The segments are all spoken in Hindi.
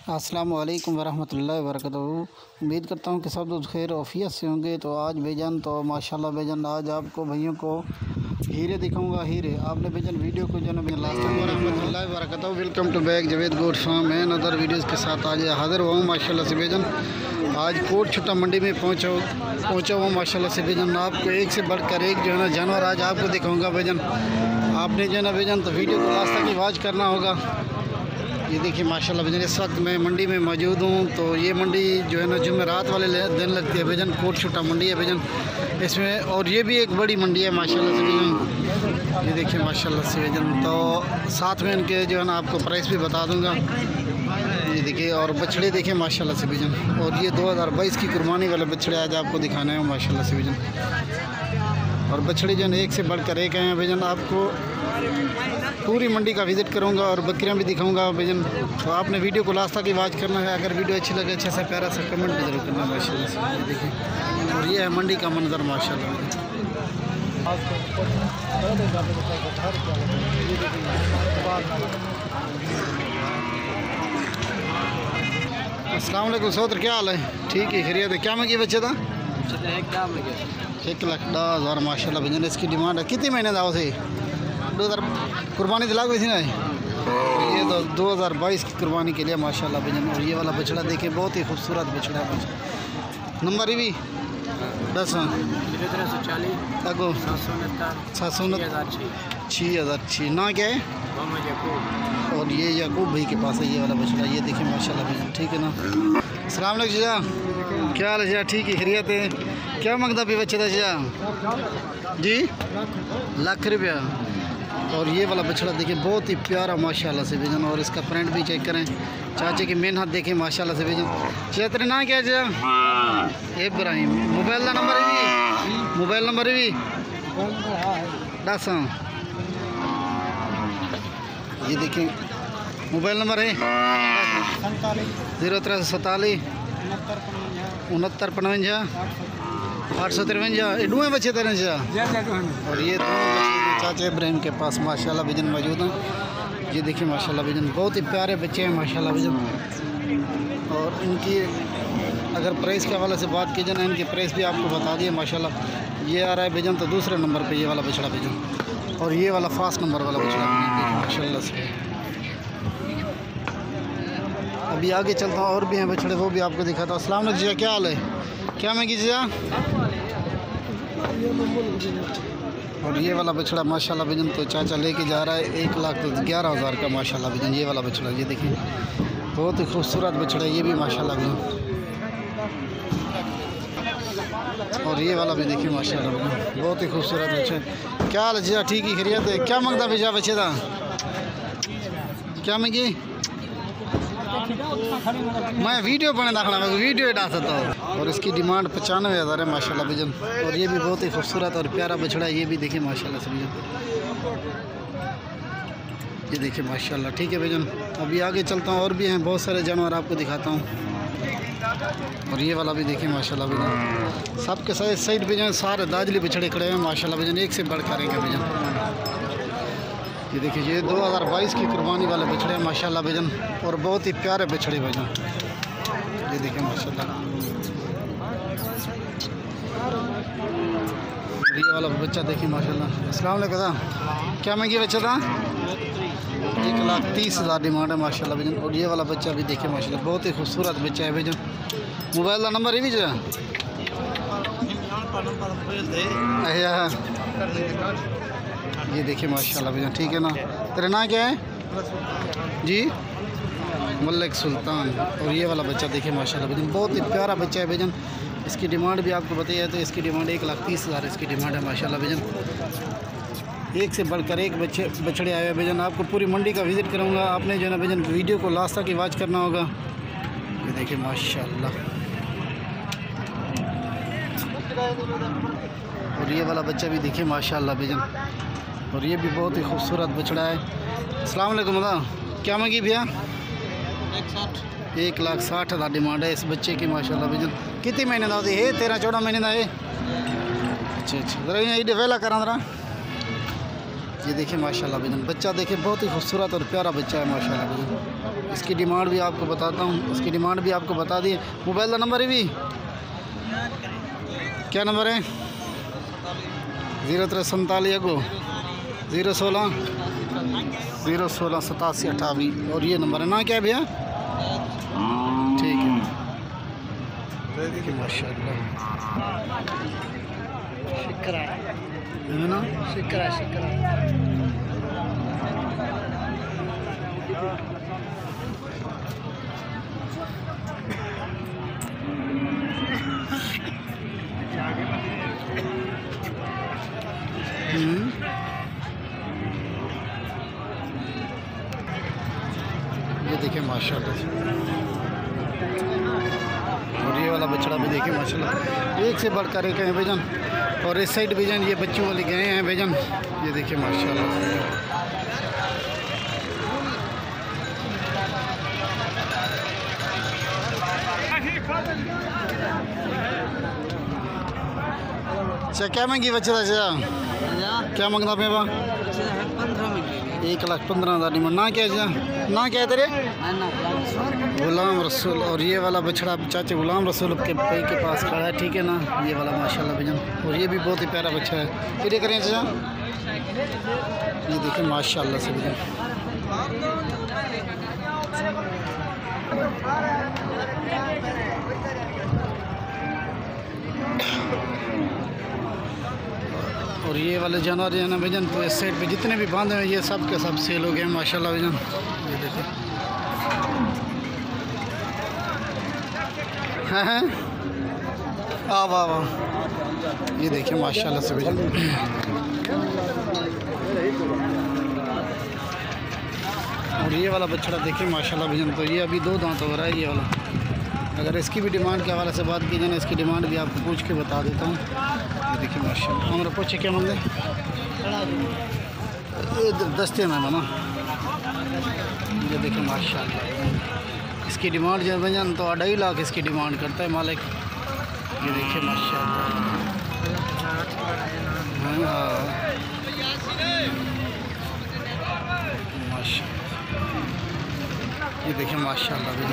अस्सलाम वालेकुम वरहमतुल्लाहि वबरकातुहू। उम्मीद करता हूँ कि सब लोग खैर औफियत से होंगे। तो आज बेजन तो माशाल्लाह बेजन आज आपको भैयों को हीरे दिखाऊंगा। हीरे आपने बेजन वीडियो को जो है वरहमतुल्लाहि वबरकातुहू। Welcome to back Javed goat farm and other videos के साथ आज हाज़िर हुआ हूँ माशाल्लाह से बेजन। आज कोट छुट्टा मंडी में पहुँचा हुआ माशाल्लाह से बेजन। आपको एक से बढ़कर एक जो है ना जानवर आज आपको दिखाऊँगा बेजन। आपने जो है ना बेजन तो वीडियो को लास्ट तक वॉच करना होगा। ये देखिए माशाल्लाह बेजन इस वक्त मैं मंडी में मौजूद हूँ। तो ये मंडी जो है ना जुमेरात वाले दिन लगती है बेजन। कोट छुट्टा मंडी है बेजन इसमें, और ये भी एक बड़ी मंडी है माशाल्लाह से बेजन। ये देखिए माशाल्लाह से बेजन। तो साथ में इनके जो है ना आपको प्राइस भी बता दूँगा। ये देखिए और बछड़े देखिए माशाल्लाह से बेजन। और ये 2022 की कुर्बानी वाले बछड़े आज आपको दिखाने हैं माशाल्लाह से बेजन। और बछड़े जो है एक से बढ़कर एक हैं बेजन। आपको पूरी मंडी का विज़िट करूंगा और बकरियां भी दिखाऊंगा बेजन। तो आपने वीडियो को लास्ट तक वॉच करना है। अगर वीडियो अच्छी लगे अच्छा सा प्यारा सा कमेंट भी जरूर करना माशाल्लाह से। ये देखिए और ये है मंडी का मंजर माशाल्लाह। अस्सलाम वालेकुम सौदर, क्या हाल है? ठीक है खैरियत है। क्या मंगी बच्चे था? 1,10,000 माशाल्लाह बेजन। इसकी डिमांड है कितने महीने दाव से? 2000 कुर्बानी दिला गई थी ना। ये तो 2022 की कुर्बानी के लिए माशाल्लाह बेजन। और ये वाला बछड़ा देखिए बहुत ही खूबसूरत बछड़ा है। नंबर भी 10 769 ना क्या है? और ये याकूब भाई के पास है ये वाला बछड़ा। ये देखिए माशाल्लाह बेजन। ठीक है ना। अस्सलाम वालेकुम जीजा, क्या हाल है जीजा? ठीक है खैरियत है। क्या मंगता भी बच्चे था जीजा जी? ₹1,00,000। और ये वाला बछड़ा देखिए बहुत ही प्यारा माशाल्लाह से बेजन। और इसका प्रिंट भी चेक करें। चाचे की मेन हाथ देखें माशाल्लाह से बेजन। तेरे ना क्या जीजा? इब्राहिम। मोबाइल का नंबर है भी? मोबाइल नंबर है भी 10। ये देखिए मोबाइल नंबर है 0347 6955 853। ये दोनों बच्चे तेरे से। और ये दोनों बच्चे चाचा इब्राहिम के पास माशाल्लाह बेजन मौजूद हैं। ये देखिए माशाल्लाह बेजन बहुत ही प्यारे बच्चे हैं माशाल्लाह बेजन। और इनकी अगर प्राइस के हवाले से बात की जाए ना, इनकी प्राइस भी आपको बता दिए माशाल्लाह। ये आ रहा है बेजन तो दूसरे नंबर पे ये वाला बछड़ा बेजन। और ये वाला फास्ट नंबर वाला बछड़ा माशाल्लाह से। अभी आगे चलता हूँ और भी हैं बछड़े, वो भी आपको दिखाता हूँ। अस्सलाम वालेकुम जीजा, क्या हाल है? क्या महंगी जीजा? और ये वाला बछड़ा माशाल्लाह बेजन तो चाचा लेके जा रहा है 1,11,000 का माशाल्लाह बेजन। ये वाला बछड़ा ये देखिए बहुत ही खूबसूरत बछड़ा है ये भी माशाल्लाह बेजन। और ये वाला भी देखिए माशाल्लाह बेजन बहुत ही खूबसूरत बच्चा। क्या हाल है जीजा? ठीक ही खैरियत है। क्या मांगता भेजा बच्चे था? क्या महंगी? मैं वीडियो बने देखना, मैं वीडियो डाल सकता हूँ। और इसकी डिमांड 95,000 है माशाल्लाह बेजन। और ये भी बहुत ही खूबसूरत और प्यारा बछड़ा है ये भी देखिए माशाल्लाह से बेजन। ये देखिए माशाल्लाह। ठीक है बेजन। अभी आगे चलता हूँ और भी हैं बहुत सारे जानवर आपको दिखाता हूँ। और ये वाला भी देखिए माशाल्लाह बेजन। सबके साइड पे जो सारे दाजली बछड़े खड़े हैं माशाल्लाह बेजन, एक से बढ़कर एक बेजन। ये देखिए ये 2022 की कुर्बानी वाले बछड़े हैं माशाल्लाह बेजन। और बहुत ही प्यारे बछड़े बेजन। ये देखिए माशाल्लाह। ये वाला बच्चा देखिए माशाल्लाह। अस्सलाम वालेकुम, क्या महंगी बच्चा था? 1,30,000 डिमांड है माशाल्लाह बेजन। और ये वाला बच्चा भी देखिए माशाल्लाह बहुत ही खूबसूरत बच्चा है बेजन। मोबाइल का नंबर है भी जो ये देखिए माशाल्लाह बेजन। ठीक है ना। तेरा नाम क्या है जी? मलिक सुल्तान। और ये वाला बच्चा देखिए माशाल्लाह बेजन बहुत ही प्यारा बच्चा है बेजन। इसकी डिमांड भी आपको बताइए तो इसकी डिमांड 1,30,000 इसकी डिमांड है माशाल्लाह बेजन। एक से बढ़कर एक बछड़े आए हैं बेजन। आपको पूरी मंडी का विज़िट करूँगा। आपने जो है ना बेजन वीडियो को लास्ट तक वॉच करना होगा। ये देखिए माशाल्लाह। और ये वाला बच्चा भी देखिए माशाल्लाह बेजन। और ये भी बहुत ही खूबसूरत बछड़ा है। अस्सलाम वालेकुम, क्या मंगी भैया? 1,60,000 डिमांड है इस बच्चे की माशाल्लाह बेजन। कितने महीने का है? 13-14 महीने का है। अच्छा अच्छा, जरा ये वेला करा जरा ये देखिए माशाल्लाह भाईजान, बच्चा देखिए बहुत ही खूबसूरत और प्यारा बच्चा है माशाल्लाह भाईजान। इसकी डिमांड भी आपको बताता हूँ, इसकी डिमांड भी आपको बता दिए। मोबाइल का नंबर है भी क्या नंबर है? 0347 को 016 87 और ये नंबर है ना क्या भैया? ठीक है, देखिए माशाल्लाह शुक्र है ना, शुक्र है। ये देखिए माशाल्लाह, और ये वाला बछड़ा भी देखिए माशाल्लाह, एक से बढ़कर एक है भाईजान। और इस साइड भाईजान ये बच्चों वाले गए हैं भाईजान, ये देखिए माशाल्लाह। अच्छा क्या महंगी बच्चे का? क्या मंगना पे? 1,15,000 डिमांड ना क्या ना क्या है तेरे? गुलाम रसूल। और ये वाला बछड़ा चाचे गुलाम रसूल के भाई के पास खड़ा है, ठीक है ना, ये वाला माशाल्लाह भाईजान। और ये भी बहुत ही प्यारा बच्चा है। ये करें चाचा, ये देखिए माशाल्लाह से भाईजान। और ये वाले जानवर जो है ना भाईजान, तो इस साइड पे जितने भी बांधे हैं ये सब के सब सेल हो गए माशाल्लाह भाईजान। ये देखिए हैं वाह वाह, ये देखिए माशाल्लाह से भाईजान। और ये वाला बछड़ा देखिए माशाल्लाह भाईजान, तो ये अभी 2 दांत हो रहा है ये वाला। अगर इसकी भी डिमांड के हवाले से बात की जाए ना, इसकी डिमांड भी आपको पूछ के बता देता हूँ। ये देखिए माशाल्लाह, हमारा पूछे क्या मांगे? ये दस्ते में बना। ये देखिए माशाल्लाह, इसकी डिमांड जो है तो 2.5 लाख इसकी डिमांड करता है मालिक। ये देखिए माशाल्लाह, ये देखिए माशाल्लाह भाई।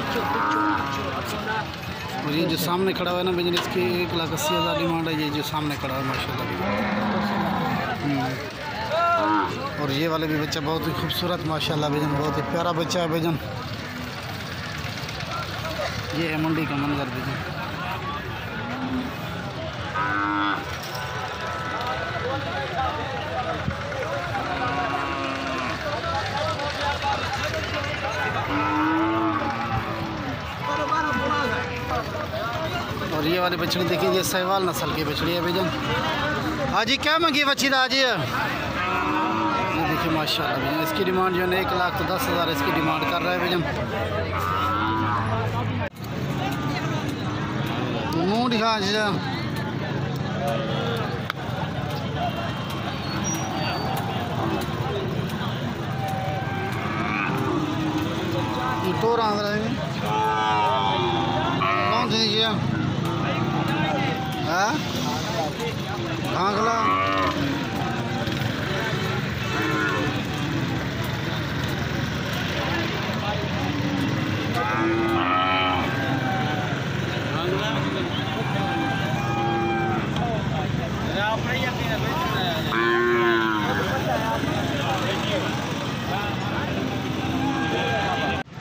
और ये जो सामने खड़ा हुआ है ना भाई, इसकी 1,80,000 डिमांड है। ये जो सामने खड़ा है माशाल्लाह। और ये वाले भी बच्चा बहुत ही खूबसूरत माशाल्लाह भाईजान, बहुत ही प्यारा बच्चा है भाईजान। ये है मंडी का मंजर भाईजान। और ये वाली बछड़ी देखिए, ये सहवाल नस्ल की बछड़ी है भाईजान। हाँ जी, क्या मंगी बच्ची था आज? ये देखिए माशाल्लाह भाईजान, इसकी डिमांड जो है 1,10,000 इसकी डिमांड कर रहा है भाईजान। मुँह दिखा जी। तो रहा है कौन सी है? भांगला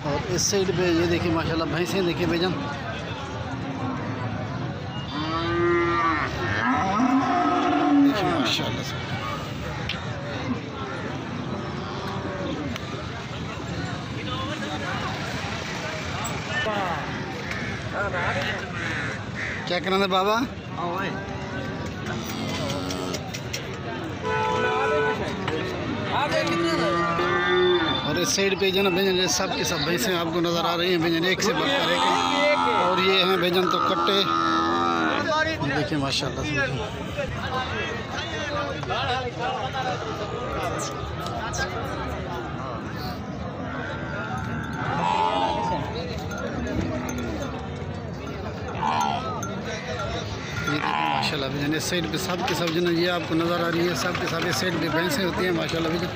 और इस साइड पे ये देखिए माशाल्लाह भैंसें देखिए भाईजान। देखिए माशाल्लाह से क्या करना बाबा? और इस साइड पे जो ना भैजन सब के सब भैंसें आपको नज़र आ रही हैं भैजन, एक से बढ़कर एक। और ये हैं भैजन तो कट्टे, देखिए माशाल्लाह से। ये देखिए माशाल्लाह भैया। इस साइड पे सब के सब जो ये आपको नज़र आ रही है, सब के सब इस साइड पे भैंसें होती हैं माशाल्लाह भैया।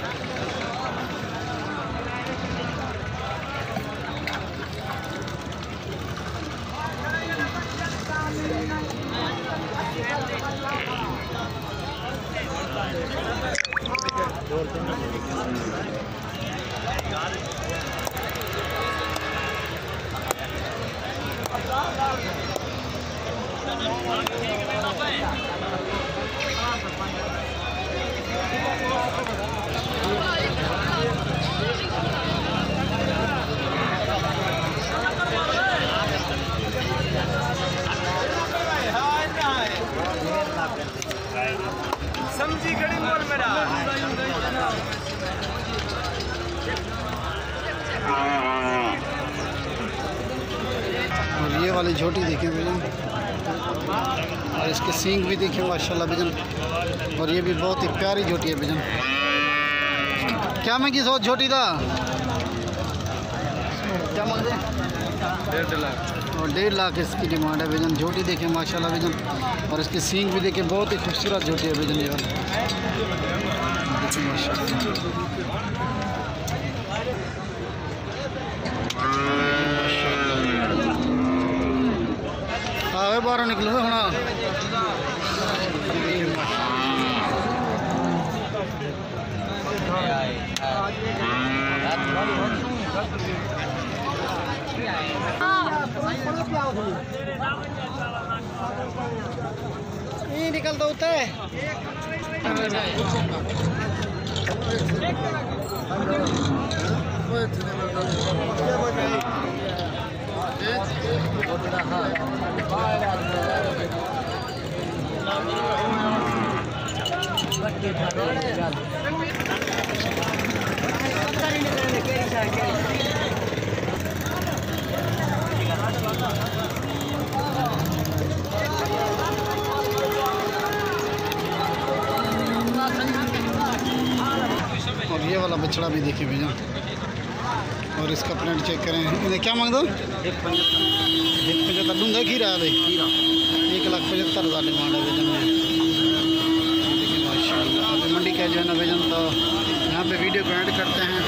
समझी खड़ी मोर मेरा और ये वाली झोटी देखिए भैया, और इसके सींग भी देखिए माशाल्लाह भैया। और ये भी बहुत ही प्यारी झोटी है भैया। क्या महंगी सोच झोटी था, क्या मांगते हैं? 1.5 लाख। और 1.5 लाख इसकी डिमांड है भैया। झोटी देखिए माशाल्लाह भैया, और इसकी सींग भी देखिए, बहुत ही खूबसूरत झोटी है भैया ये वाली देखिए माशाल्लाह। हाँ बाहर निकलो होना। ये निकलता होता है। और ये वाला बछड़ा भी देखिए भैया, और इसका प्रिंट चेक करें। इन्हें क्या मांग दो? 1.75 दूंगा खीरा है 1,75,000 डिमांड है भैया। देखिए माशाल्लाह। अभी मंडी का जो है ना भैया, तो यहाँ पे वीडियो को ऐड करते हैं।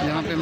यहाँ पे